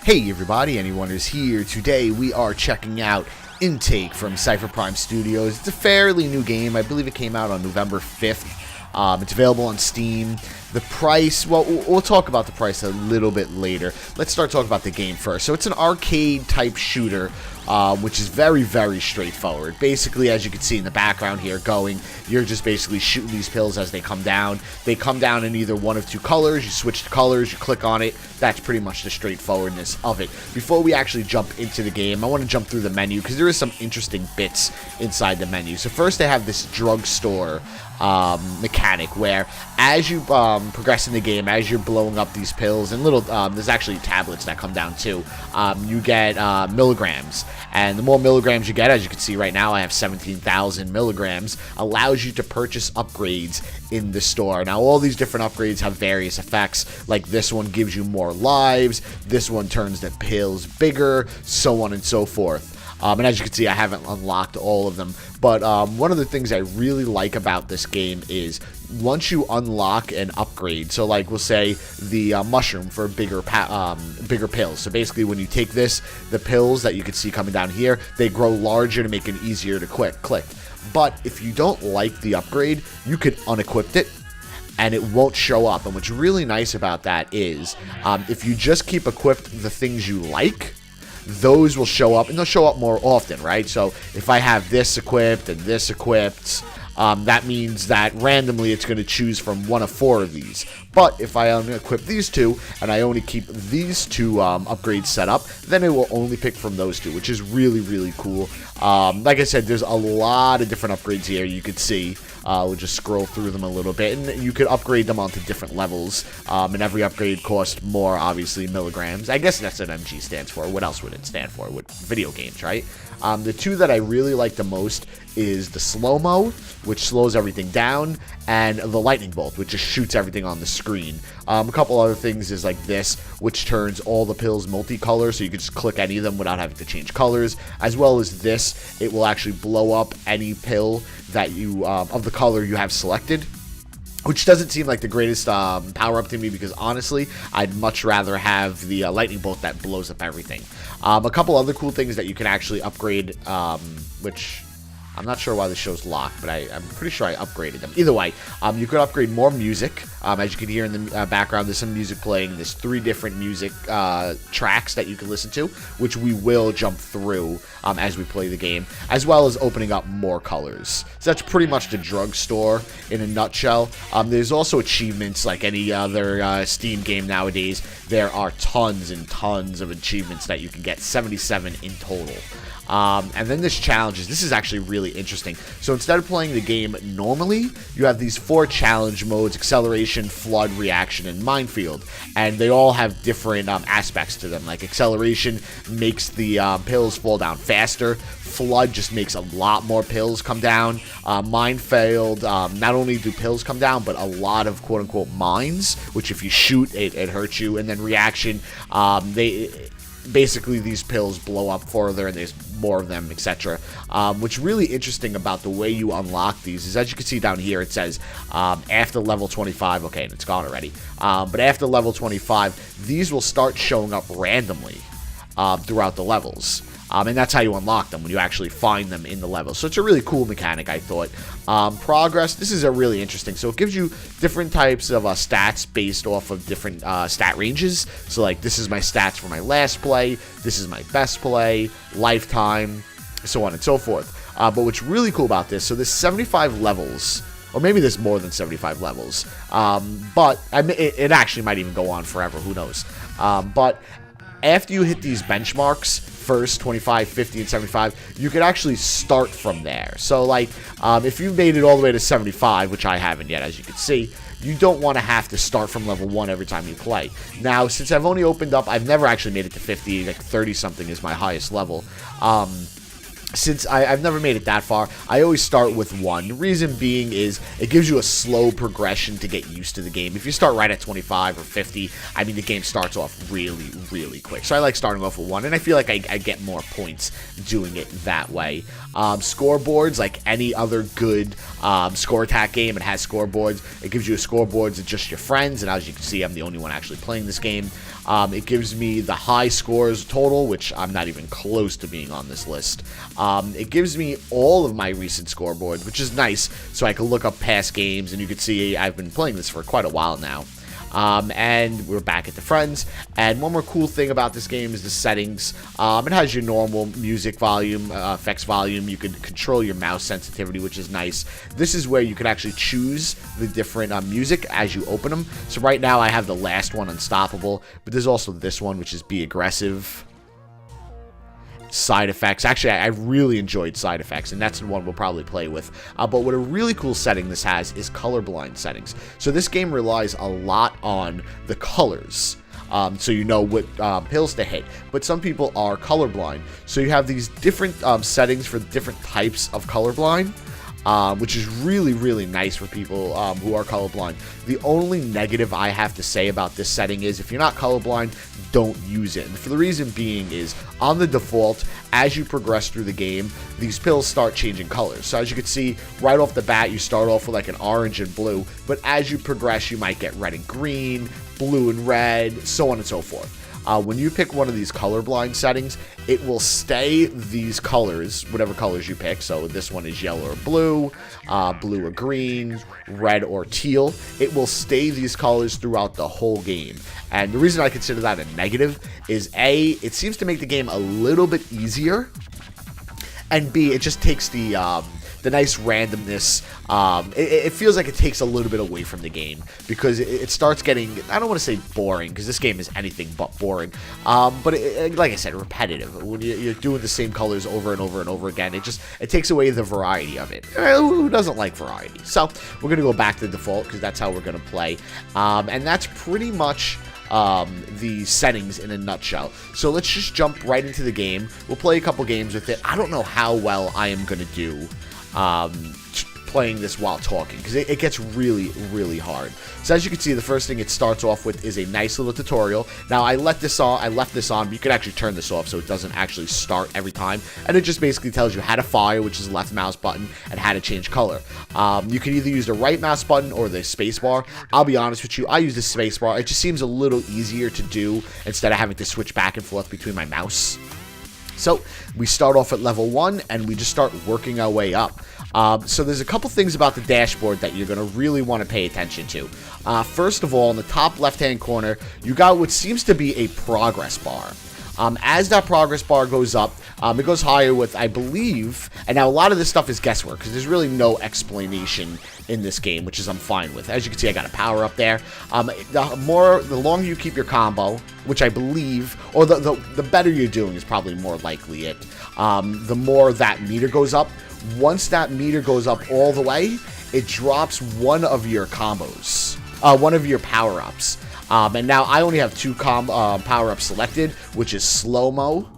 Hey everybody, Anyone is here. Today we are checking out Intake from Cypher Prime Studios. It's a fairly new game. I believe it came out on November 5th. It's available on Steam. The price, well, we'll talk about the price a little bit later. Let's start talking about the game first. So it's an arcade type shooter, which is very, very straightforward. Basically, as you can see in the background here you're just basically shooting these pills as they come down. They come down in either one of two colors. You switch the colors, you click on it. That's pretty much the straightforwardness of it. Before we actually jump into the game, I want to jump through the menu because there is some interesting bits inside the menu. So first they have this drugstore mechanic where as you progress in the game, as you're blowing up these pills and little there's actually tablets that come down too, you get milligrams, and the more milligrams you get, as you can see right now I have 17,000 milligrams, allows you to purchase upgrades in the store. Now all these different upgrades have various effects, like this one gives you more lives, this one turns the pills bigger, so on and so forth. And as you can see, I haven't unlocked all of them. But one of the things I really like about this game is once you unlock an upgrade, so like we'll say the mushroom for bigger pills. So basically when you take this, the pills that you can see coming down here, they grow larger to make it easier to click. But if you don't like the upgrade, you could unequip it and it won't show up. And what's really nice about that is if you just keep equipped the things you like, those will show up, and they'll show up more often, right? So if I have this equipped and this equipped, that means that randomly it's going to choose from one of four of these. But if I unequip these two and I only keep these two upgrades set up, then it will only pick from those two, which is really, really cool. Like I said, there's a lot of different upgrades here you could see. We'll just scroll through them a little bit, and you could upgrade them onto different levels, and every upgrade costs more, obviously, milligrams. I guess that's what MG stands for. What else would it stand for? With video games, right? The two that I really like the most is the slow-mo, which slows everything down, and the lightning bolt, which just shoots everything on the screen. A couple other things is like this, which turns all the pills multicolor, so you can just click any of them without having to change colors, as well as this, it will actually blow up any pill that you of the color you have selected, which doesn't seem like the greatest power-up to me because, honestly, I'd much rather have the lightning bolt that blows up everything. A couple other cool things that you can actually upgrade, which I'm not sure why this show's locked, but I'm pretty sure I upgraded them. Either way, you could upgrade more music. As you can hear in the background, there's some music playing. There's 3 different music tracks that you can listen to, which we will jump through as we play the game, as well as opening up more colors. So that's pretty much the drugstore in a nutshell. There's also achievements like any other Steam game nowadays. There are tons and tons of achievements that you can get, 77 in total. And then there's challenges. This is actually really interesting. So instead of playing the game normally, you have these 4 challenge modes: acceleration, flood, reaction, and minefield. And they all have different aspects to them. Like acceleration makes the pills fall down faster. Flood just makes a lot more pills come down. Minefield, not only do pills come down, but a lot of quote-unquote mines, which if you shoot, it hurts you. And then reaction, basically these pills blow up further and there's more of them, etc. What's really interesting about the way you unlock these is, as you can see down here, it says after level 25, okay, and it's gone already, but after level 25, these will start showing up randomly throughout the levels. And that's how you unlock them, when you actually find them in the level. So it's a really cool mechanic, I thought. Progress, this is a really interesting. So it gives you different types of stats based off of different stat ranges. So like, this is my stats for my last play, this is my best play, lifetime, so on and so forth. But what's really cool about this, so there's 75 levels, or maybe there's more than 75 levels. But it actually might even go on forever, who knows. But after you hit these benchmarks, first 25, 50, and 75, you can actually start from there. So like, if you made it all the way to 75, which I haven't yet, as you can see, you don't want to have to start from level 1 every time you play. Now, since I've only opened up, I've never actually made it to 50, like 30 something is my highest level. since I've never made it that far, I always start with 1. The reason being is it gives you a slow progression to get used to the game. If you start right at 25 or 50, I mean, the game starts off really, really quick. So I like starting off with 1, and I feel like I get more points doing it that way. Scoreboards, like any other good score attack game, it has scoreboards. It gives you a scoreboards of just your friends, and as you can see, I'm the only one actually playing this game. It gives me the high scores total, which I'm not even close to being on this list. It gives me all of my recent scoreboards, which is nice, so I can look up past games, and you can see I've been playing this for quite a while now. And we're back at the friends, and one more cool thing about this game is the settings. It has your normal music volume, effects volume. You can control your mouse sensitivity, which is nice. This is where you can actually choose the different music as you open them. So right now I have the last one, Unstoppable, but there's also this one, which is Be Aggressive. Side effects. Actually, I really enjoyed side effects, and that's the one we'll probably play with. But what a really cool setting this has is colorblind settings. So this game relies a lot on the colors. So you know what pills to hit. But some people are colorblind. So you have these different settings for different types of colorblind. Which is really, really nice for people who are colorblind. The only negative I have to say about this setting is if you're not colorblind, don't use it. And for the reason being is, on the default, as you progress through the game, these pills start changing colors. So as you can see, right off the bat, you start off with like an orange and blue, but as you progress, you might get red and green, blue and red, so on and so forth. When you pick one of these colorblind settings, it will stay these colors, whatever colors you pick. So this one is yellow or blue, blue or green, red or teal. It will stay these colors throughout the whole game. And the reason I consider that a negative is A, it seems to make the game a little bit easier, and B, it just takes the nice randomness. It feels like it takes a little bit away from the game because it starts getting, I don't want to say boring, because this game is anything but boring, but like I said, repetitive. When you're doing the same colors over and over and over again, it takes away the variety of it. Who doesn't like variety? So we're going to go back to the default because that's how we're going to play, and that's pretty much the settings in a nutshell. So let's just jump right into the game. We'll play a couple games with it. I don't know how well I am going to do playing this while talking, because it gets really, really hard. So as you can see, the first thing it starts off with is a nice little tutorial. Now I left this on, but you can actually turn this off so it doesn't actually start every time, and it just basically tells you how to fire, which is the left mouse button, and how to change color. You can either use the right mouse button or the space bar. I'll be honest with you, I use the space bar. It just seems a little easier to do instead of having to switch back and forth between my mouse. So we start off at level 1 and we just start working our way up. So there's a couple things about the dashboard that you're going to really want to pay attention to. First of all, in the top left-hand corner, you got what seems to be a progress bar. As that progress bar goes up, it goes higher with, I believe, and now a lot of this stuff is guesswork because there's really no explanation in this game, which is I'm fine with. As you can see, I got a power up there. The longer you keep your combo, which I believe, or the better you're doing is probably more likely it. The more that meter goes up. Once that meter goes up all the way, it drops one of your combos, one of your power-ups. And now I only have 2 power-ups selected, which is slow-mo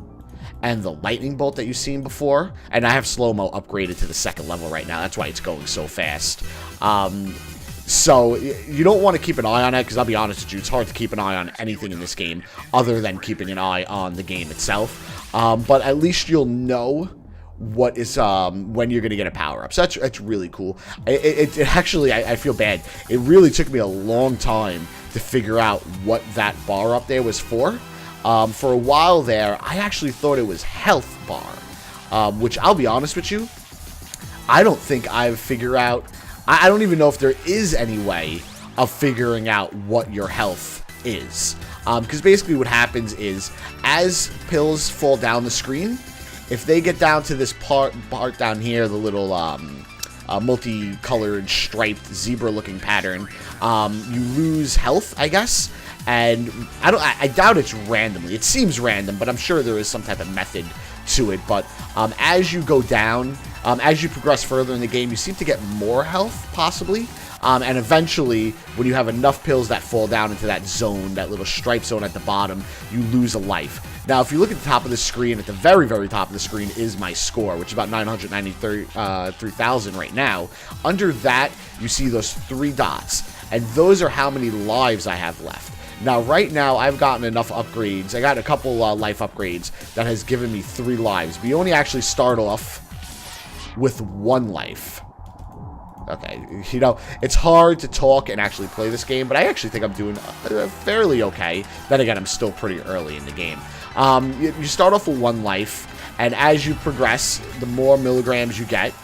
and the lightning bolt that you've seen before. And I have slow-mo upgraded to the 2nd level right now. That's why it's going so fast. So you don't want to keep an eye on it, because I'll be honest with you, it's hard to keep an eye on anything in this game other than keeping an eye on the game itself. But at least you'll know what is when you're gonna get a power-up. So that's really cool. It actually, I feel bad. It really took me a long time to figure out what that bar up there was for. For a while there, I actually thought it was health bar, which I'll be honest with you, I don't think I've figured out. I don't even know if there is any way of figuring out what your health is. Because basically what happens is, as pills fall down the screen, if they get down to this part down here, the little multicolored striped zebra-looking pattern, you lose health, I guess. And I doubt it's randomly. It seems random, but I'm sure there is some type of method to it. But as you go down, As you progress further in the game, you seem to get more health, possibly. And eventually, when you have enough pills that fall down into that zone, that little stripe zone at the bottom, you lose a life. Now, if you look at the top of the screen, at the very, very top of the screen is my score, which is about 993,000 right now. Under that, you see those 3 dots, and those are how many lives I have left. Now, right now, I've gotten enough upgrades. I got a couple life upgrades that has given me 3 lives. But you only actually start off with 1 life. Okay, you know, it's hard to talk and actually play this game, but I actually think I'm doing fairly okay. Then again, I'm still pretty early in the game. You start off with 1 life, and as you progress, the more milligrams you get,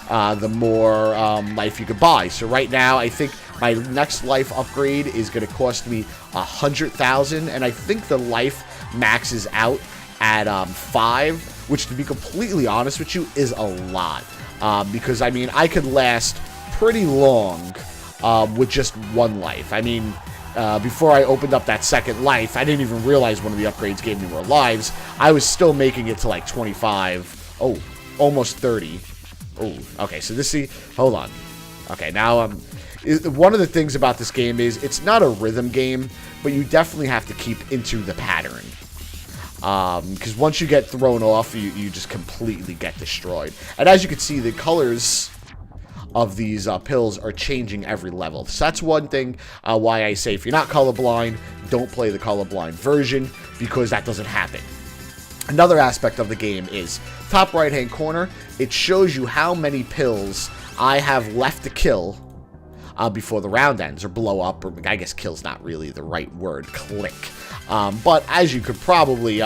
the more life you could buy. So right now, I think my next life upgrade is going to cost me 100,000, and I think the life maxes out at 5, which, to be completely honest with you, is a lot. Because, I mean, I could last pretty long with just 1 life. I mean, before I opened up that second life, I didn't even realize one of the upgrades gave me more lives. I was still making it to like 25. Oh, almost 30. Oh, okay, so hold on. Okay, now one of the things about this game is it's not a rhythm game, but you definitely have to keep into the pattern. Because once you get thrown off, you just completely get destroyed. And as you can see, the colors of these pills are changing every level. So that's one thing why I say if you're not colorblind, don't play the colorblind version, because that doesn't happen. Another aspect of the game is top right hand corner. It shows you how many pills I have left to kill before the round ends, or blow up, or I guess kill's not really the right word, click. But as you could probably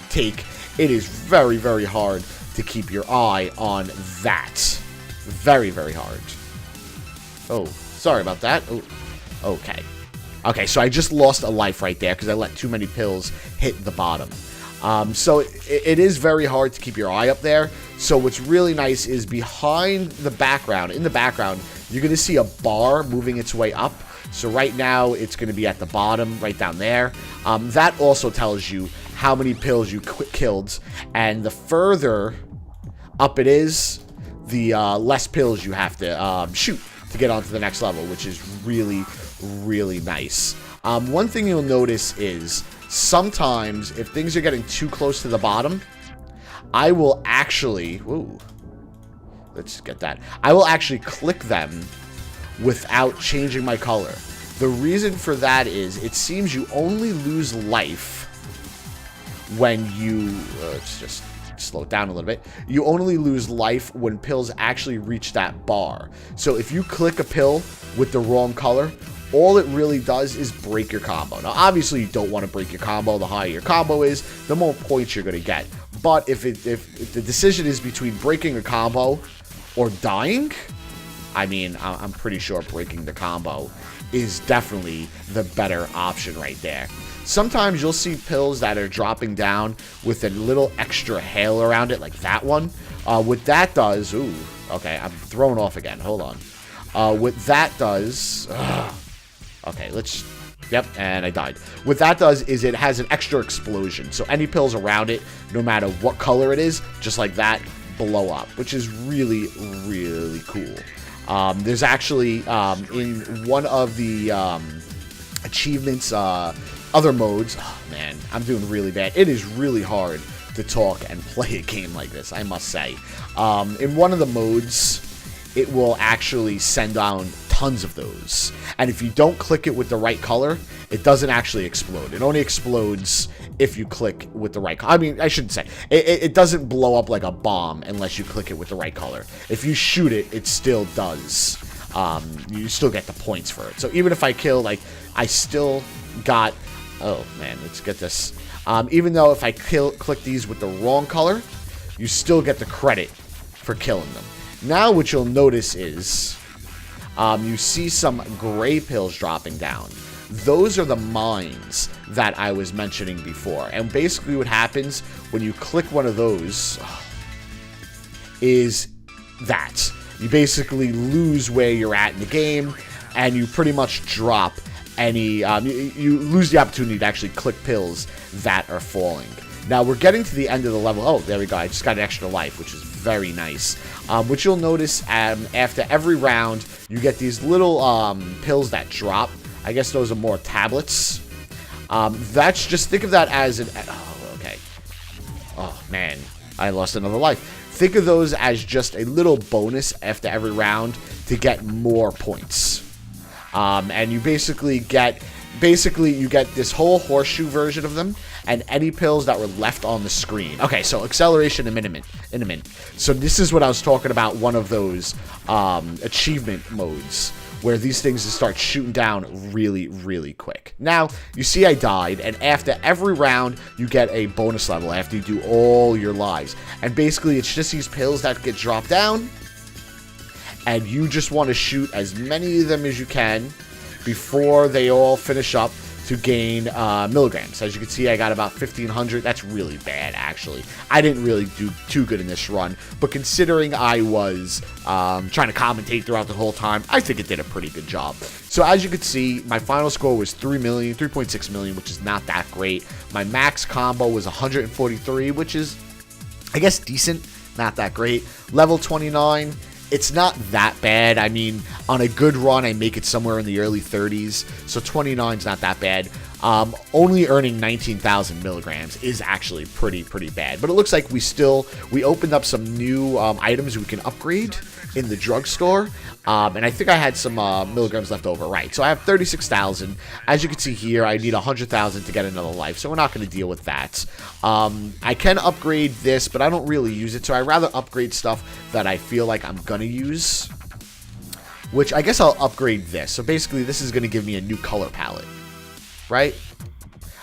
take, it is very, very hard to keep your eye on that. Very, very hard. Oh, sorry about that. Oh, okay. Okay, so I just lost a life right there because I let too many pills hit the bottom. So it is very hard to keep your eye up there. So what's really nice is behind the background, in the background, you're going to see a bar moving its way up. So right now, it's going to be at the bottom, right down there. That also tells you how many pills you killed. And the further up it is, the less pills you have to shoot to get onto the next level, which is really, really nice. One thing you'll notice is sometimes if things are getting too close to the bottom, I will actually... Ooh, let's get that. I will actually click them without changing my color. The reason for that is it seems you only lose life when you... let's just slow it down a little bit. You only lose life when pills actually reach that bar. So if you click a pill with the wrong color, all it really does is break your combo. Now, obviously, you don't want to break your combo. The higher your combo is, the more points you're going to get. But if the decision is between breaking a combo or dying, I mean, I'm pretty sure breaking the combo is definitely the better option right there. Sometimes you'll see pills that are dropping down with a little extra hail around it, like that one. What that does... Ooh, okay, I'm thrown off again. Hold on. What that does... okay, let's... Yep, and I died. What that does is it has an extra explosion. So any pills around it, no matter what color it is, just like that, blow up, which is really, really cool. There's actually, in one of the achievements... other modes, oh man, I'm doing really bad. It is really hard to talk and play a game like this, I must say. In one of the modes, it will actually send down tons of those. And if you don't click it with the right color, it doesn't actually explode. It only explodes if you click with the right color. I mean, I shouldn't say. It doesn't blow up like a bomb unless you click it with the right color. If you shoot it, it still does. You still get the points for it. So even if I kill, like, I still got... Oh, man, let's get this. Even though if I click these with the wrong color, you still get the credit for killing them. Now what you'll notice is you see some gray pills dropping down. Those are the mines that I was mentioning before. And basically what happens when you click one of those is that. You basically lose where you're at in the game, and you pretty much drop any... you lose the opportunity to actually click pills that are falling. Now, we're getting to the end of the level. Oh, there we go. I just got an extra life, which is very nice. Which you'll notice after every round, you get these little pills that drop. I guess those are more tablets. That's just, think of that as an... Oh, okay. Oh, man. I lost another life. Think of those as just a little bonus after every round to get more points. And you basically get this whole horseshoe version of them and any pills that were left on the screen. Okay, so acceleration in a minute. So this is what I was talking about, one of those achievement modes where these things just start shooting down really, really quick. Now, you see I died, and after every round, you get a bonus level after you do all your lives. And basically, it's just these pills that get dropped down, and you just want to shoot as many of them as you can before they all finish up to gain milligrams. As you can see, I got about 1,500. That's really bad, actually. I didn't really do too good in this run, but considering I was trying to commentate throughout the whole time, I think it did a pretty good job. So as you can see, my final score was 3.6 million, which is not that great. My max combo was 143, which is, I guess, decent, not that great. Level 29. It's not that bad. I mean, on a good run, I make it somewhere in the early 30s, so 29 is not that bad. Only earning 19,000 milligrams is actually pretty bad. But it looks like we opened up some new items we can upgrade in the drugstore. And I think I had some milligrams left over, right? So I have 36,000. As you can see here, I need 100,000 to get another life, so we're not going to deal with that. I can upgrade this, but I don't really use it, so I'd rather upgrade stuff that I feel like I'm going to use, which I guess I'll upgrade this. So basically, this is going to give me a new color palette, right?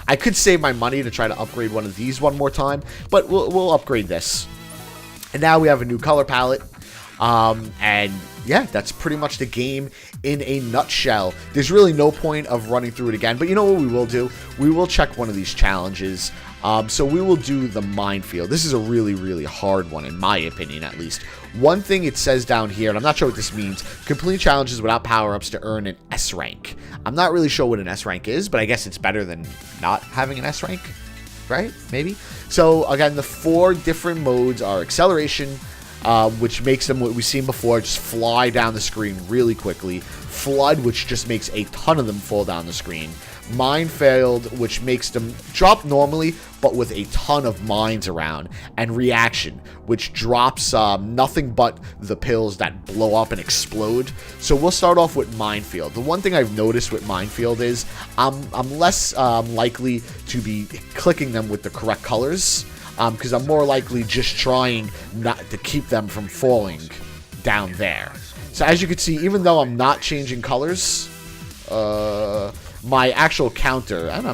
I could save my money to try to upgrade one of these one more time, but we'll upgrade this. And now we have a new color palette. And yeah, that's pretty much the game in a nutshell. There's really no point of running through it again, but you know what we will do? We will check one of these challenges. So we will do the Minefield. This is a really hard one, in my opinion, at least. One thing it says down here, and I'm not sure what this means, complete challenges without power-ups to earn an S rank. I'm not really sure what an S rank is, but I guess it's better than not having an S rank, right? Maybe? So, again, the 4 different modes are acceleration, which makes them, what we've seen before, just fly down the screen really quickly. Flood, which just makes a ton of them fall down the screen. Minefield, which makes them drop normally, but with a ton of mines around. And Reaction, which drops nothing but the pills that blow up and explode. So we'll start off with Minefield. The one thing I've noticed with Minefield is I'm less likely to be clicking them with the correct colors, because I'm more likely just trying not to keep them from falling down there. So as you can see, even though I'm not changing colors, my actual counter, and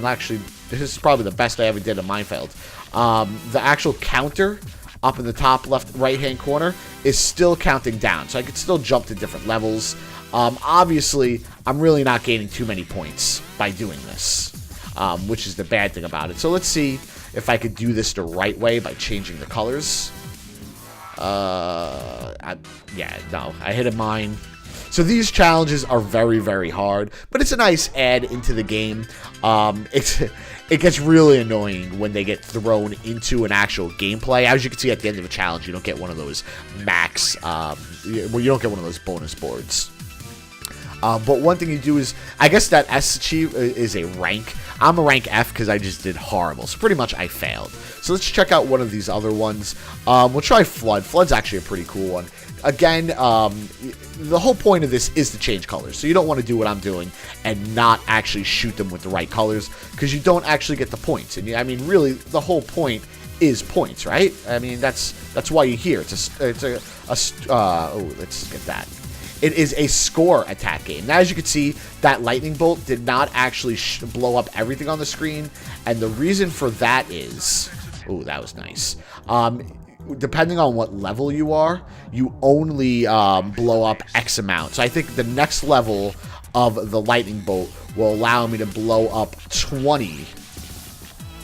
this is probably the best I ever did in Minefield. The actual counter up in the top left right-hand corner is still counting down, so I could still jump to different levels. Obviously, I'm really not gaining too many points by doing this, which is the bad thing about it. So let's see if I could do this the right way by changing the colors. Yeah, no, I hit a mine. So these challenges are very hard, but it's a nice add into the game. It gets really annoying when they get thrown into an actual gameplay. As you can see at the end of a challenge, you don't get one of those max, well, you don't get one of those bonus boards. But one thing you do is, I guess that S achieve is a rank. I'm a rank F because I just did horrible. So pretty much I failed. So let's check out one of these other ones. We'll try Flood. Flood's actually a pretty cool one. Again, the whole point of this is to change colors. So you don't want to do what I'm doing and not actually shoot them with the right colors, because you don't actually get the points. And I mean, really, the whole point is points, right? I mean, that's why you're here. Oh, let's get that. It is a score attack game. Now, as you can see, that lightning bolt did not actually blow up everything on the screen, and the reason for that is, oh, that was nice. Depending on what level you are, you only blow up X amount. So I think the next level of the lightning bolt will allow me to blow up 20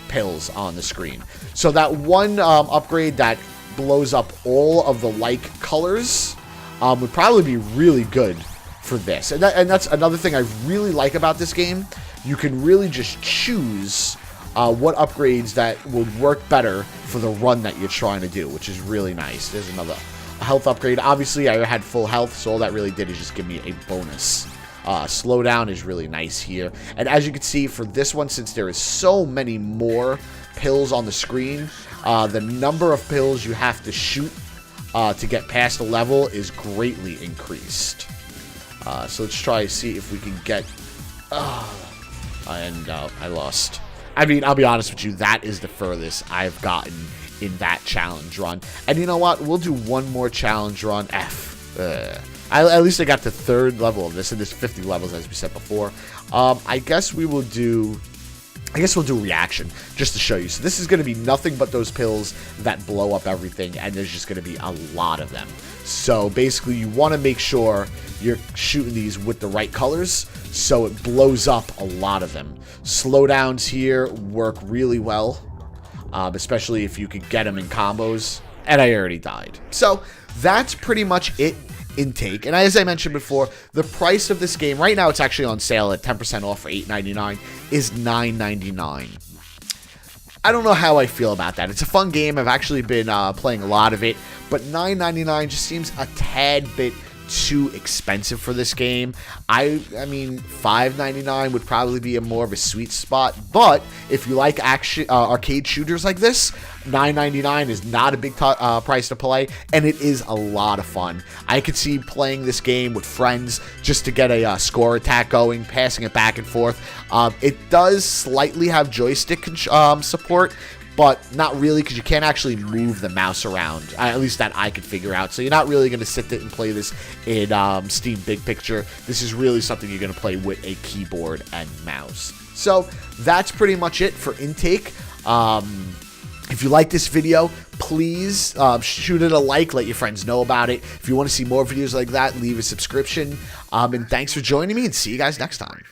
pills on the screen. So that one upgrade that blows up all of the like colors would probably be really good for this. And that's another thing I really like about this game. You can really just choose what upgrades that would work better for the run that you're trying to do, which is really nice. There's another health upgrade. Obviously, I had full health, so all that really did is just give me a bonus. Slowdown is really nice here. And as you can see, for this one, since there is so many more pills on the screen, the number of pills you have to shoot to get past the level is greatly increased. So let's try to see if we can get... and I lost. I mean, I'll be honest with you, that is the furthest I've gotten in that challenge run. And you know what? We'll do one more challenge run. At least I got the 3rd level of this, and there's 50 levels, as we said before. I guess we'll do reaction, just to show you. So this is going to be nothing but those pills that blow up everything, and there's just going to be a lot of them. So basically, you want to make sure you're shooting these with the right colors, so it blows up a lot of them. Slowdowns here work really well, especially if you could get them in combos. And I already died. So that's pretty much it. Intake. And as I mentioned before, the price of this game, right now it's actually on sale at 10% off for $8.99, is $9.99. I don't know how I feel about that. It's a fun game. I've actually been playing a lot of it, but $9.99 just seems a tad bit too expensive for this game. I mean, $5.99 would probably be a more of a sweet spot, but if you like action arcade shooters like this, $9.99 is not a big price to play, and it is a lot of fun. I could see playing this game with friends just to get a score attack going, passing it back and forth. It does slightly have joystick support, but not really, because you can't actually move the mouse around, at least that I could figure out. So you're not really going to sit there and play this in Steam Big Picture. This is really something you're going to play with a keyboard and mouse. So that's pretty much it for Intake. If you like this video, please shoot it a like, let your friends know about it. If you want to see more videos like that, leave a subscription. And thanks for joining me, and see you guys next time.